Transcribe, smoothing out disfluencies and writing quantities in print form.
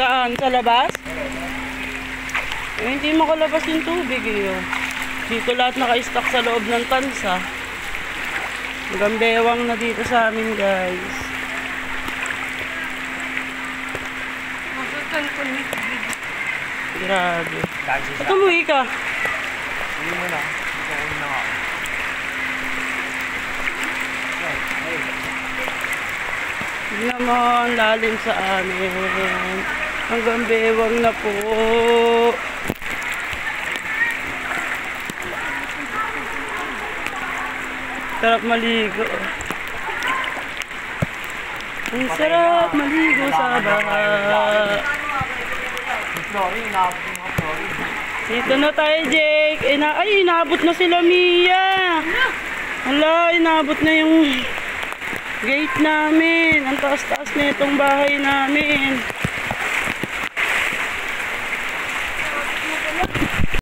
Saan? Sa labas? Eh, hindi makalabas yung tubig eh. Oh. Dito lahat naka-stock sa loob ng tansa. Hanggang bewang na dito sa amin, guys. Grabe. Tumuhi ka. Hindi mo na. Dito ko na ako. Hindi naman lalim sa amin. Hanggang bewang na po. Sarap maligo. Ang sarap maligo sa baha. Dito na tayo, Jake. Ay, inabot na sila, Mia. Hala, inabot na yung gate namin. Ang taas-taas na itong bahay namin.